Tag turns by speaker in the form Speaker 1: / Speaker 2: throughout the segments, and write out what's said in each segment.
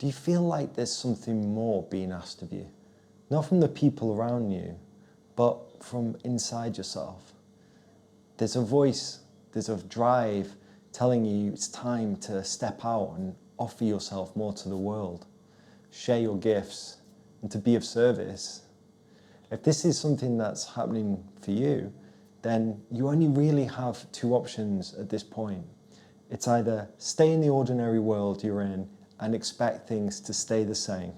Speaker 1: do you feel like there's something more being asked of you? Not from the people around you, but from inside yourself. There's a voice, there's a drive telling you it's time to step out and offer yourself more to the world, share your gifts, and to be of service. If this is something that's happening for you, then you only really have two options at this point. It's either stay in the ordinary world you're in and expect things to stay the same,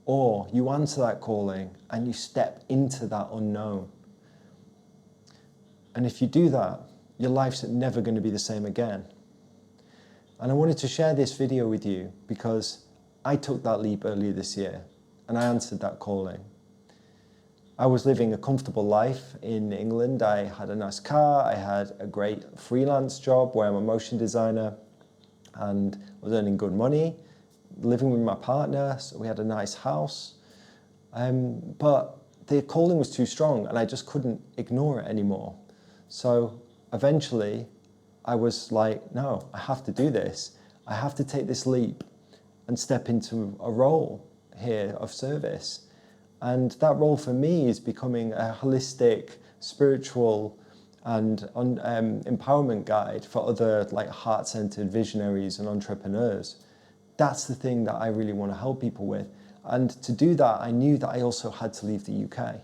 Speaker 1: or you answer that calling and you step into that unknown. And if you do that, your life's never going to be the same again. And I wanted to share this video with you because I took that leap earlier this year and I answered that calling. I was living a comfortable life in England. I had a nice car, I had a great freelance job where I'm a motion designer and was earning good money, living with my partner, so we had a nice house. But the calling was too strong and I just couldn't ignore it anymore. So eventually I was like, no, I have to do this. I have to take this leap and step into a role here of service. And that role for me is becoming a holistic, spiritual and empowerment guide for other like heart-centered visionaries and entrepreneurs. That's the thing that I really want to help people with. And to do that, I knew that I also had to leave the UK.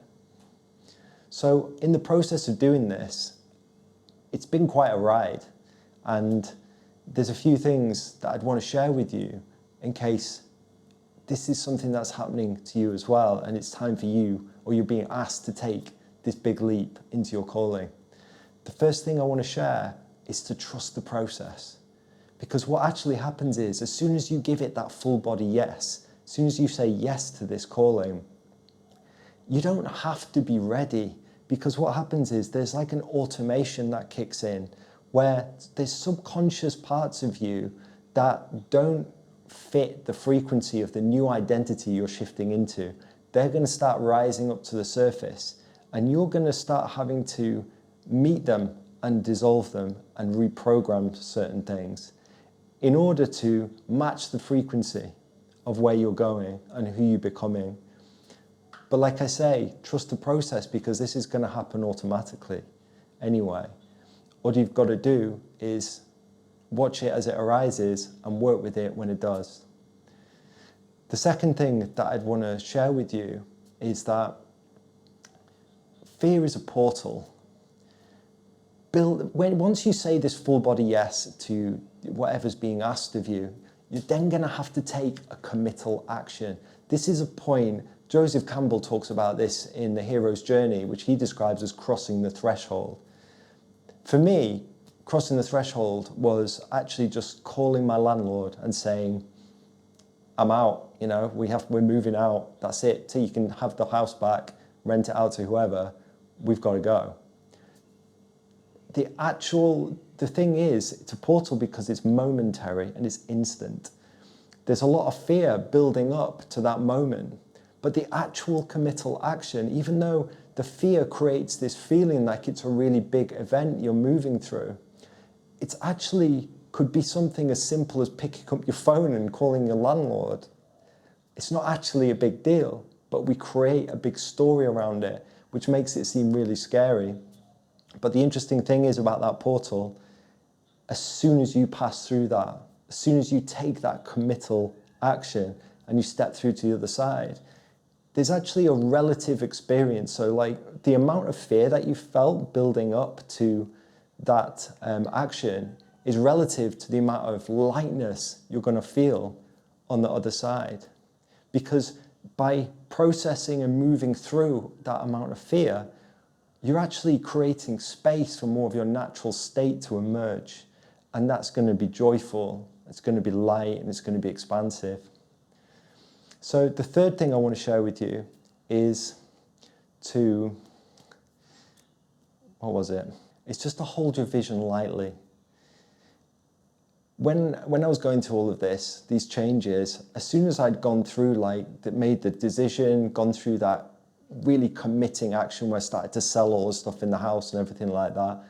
Speaker 1: So in the process of doing this, it's been quite a ride. And there's a few things that I'd want to share with you in case this is something that's happening to you as well, and it's time for you, or you're being asked to take this big leap into your calling. The first thing I want to share is to trust the process. Because what actually happens is, as soon as you give it that full body yes, as soon as you say yes to this calling, you don't have to be ready. Because what happens is there's like an automation that kicks in where there's subconscious parts of you that don't fit the frequency of the new identity you're shifting into. They're going to start rising up to the surface and you're going to start having to meet them and dissolve them and reprogram certain things in order to match the frequency of where you're going and who you're becoming. But like I say, trust the process because this is going to happen automatically anyway. All you've got to do is watch it as it arises and work with it when it does. The second thing that I'd want to share with you is that fear is a portal. Once you say this full body yes to whatever's being asked of you, you're then going to have to take a committal action. This is a point, Joseph Campbell talks about this in The Hero's Journey, which he describes as crossing the threshold. For me, crossing the threshold was actually just calling my landlord and saying, I'm out, you know, we're moving out, that's it. So you can have the house back, rent it out to whoever, we've got to go. The thing is, it's a portal because it's momentary and it's instant. There's a lot of fear building up to that moment, but the actual committal action, even though the fear creates this feeling like it's a really big event you're moving through, it's actually could be something as simple as picking up your phone and calling your landlord. It's not actually a big deal, but we create a big story around it, which makes it seem really scary. But the interesting thing is about that portal, as soon as you pass through that, as soon as you take that committal action and you step through to the other side, there's actually a relative experience. So like the amount of fear that you felt building up to that action is relative to the amount of lightness you're going to feel on the other side. Because by processing and moving through that amount of fear, you're actually creating space for more of your natural state to emerge. And that's going to be joyful, it's going to be light, and it's going to be expansive. So the third thing I want to share with you is to, It's just to hold your vision lightly. When I was going through all of this, these changes, as soon as I'd gone through, made the decision, gone through that really committing action where I started to sell all the stuff in the house and everything like that,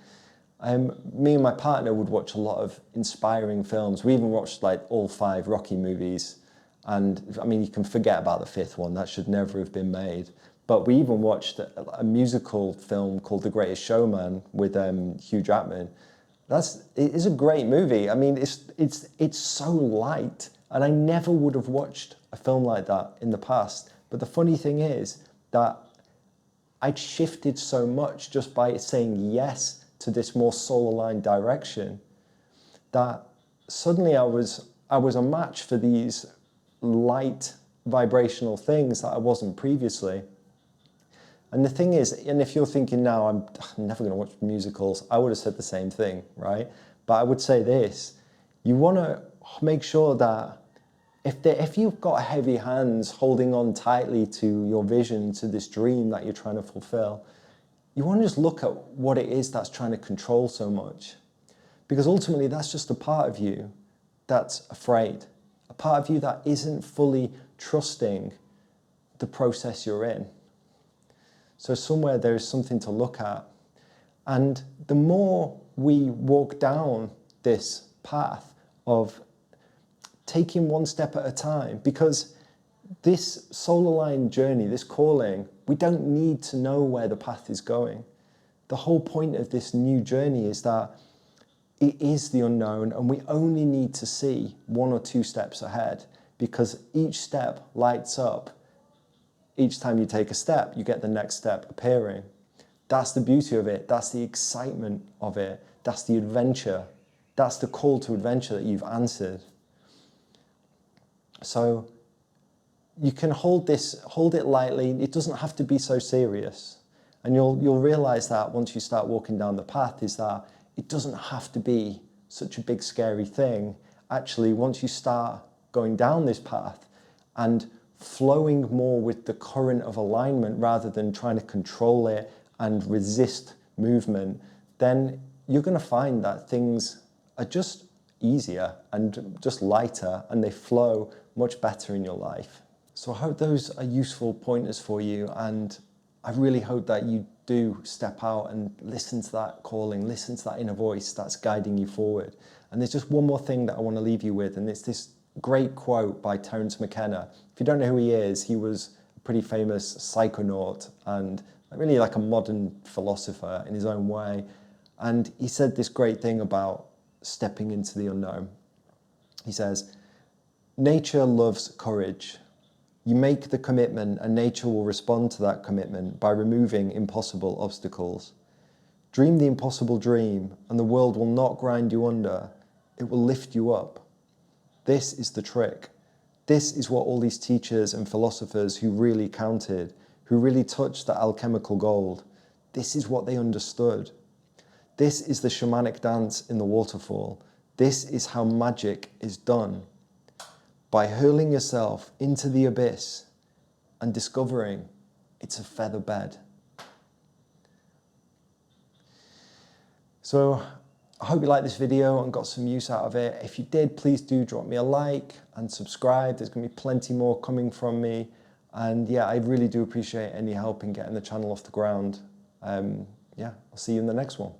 Speaker 1: me and my partner would watch a lot of inspiring films. We even watched all 5 Rocky movies. And I mean, you can forget about the fifth one, that should never have been made. But we even watched a musical film called The Greatest Showman with Hugh Jackman. It is a great movie. I mean, it's so light, and I never would have watched a film like that in the past. But the funny thing is that I'd shifted so much just by saying yes to this more soul-aligned direction that suddenly I was a match for these light vibrational things that I wasn't previously. And the thing is, and if you're thinking now, I'm never going to watch musicals, I would have said the same thing, right? But I would say this: you want to make sure that if you've got heavy hands holding on tightly to your vision, to this dream that you're trying to fulfill, you want to just look at what it is that's trying to control so much. Because ultimately, that's just a part of you that's afraid, a part of you that isn't fully trusting the process you're in. So somewhere there is something to look at. And the more we walk down this path of taking one step at a time, because this soul-aligned journey, this calling, we don't need to know where the path is going. The whole point of this new journey is that it is the unknown, and we only need to see 1 or 2 steps ahead, because each step lights up. Each time you take a step, you get the next step appearing. That's the beauty of it. That's the excitement of it. That's the adventure. That's the call to adventure that you've answered. So you can hold it lightly. It doesn't have to be so serious. And you'll realize that once you start walking down the path, is that it doesn't have to be such a big, scary thing. Actually, once you start going down this path and flowing more with the current of alignment rather than trying to control it and resist movement, then you're going to find that things are just easier and just lighter, and they flow much better in your life. So I hope those are useful pointers for you, and I really hope that you do step out and listen to that calling, listen to that inner voice that's guiding you forward. And there's just one more thing that I want to leave you with, and it's this great quote by Terence McKenna. If you don't know who he was a pretty famous psychonaut and really like a modern philosopher in his own way. And he said this great thing about stepping into the unknown. He says, "Nature loves courage. You make the commitment, and nature will respond to that commitment by removing impossible obstacles. Dream the impossible dream, and the world will not grind you under. It will lift you up. This is the trick. This is what all these teachers and philosophers who really counted, who really touched the alchemical gold, this is what they understood. This is the shamanic dance in the waterfall. This is how magic is done. By hurling yourself into the abyss and discovering it's a feather bed." So I hope you liked this video and got some use out of it. If you did, please do drop me a like and subscribe. There's going to be plenty more coming from me. And yeah, I really do appreciate any help in getting the channel off the ground. Yeah, I'll see you in the next one.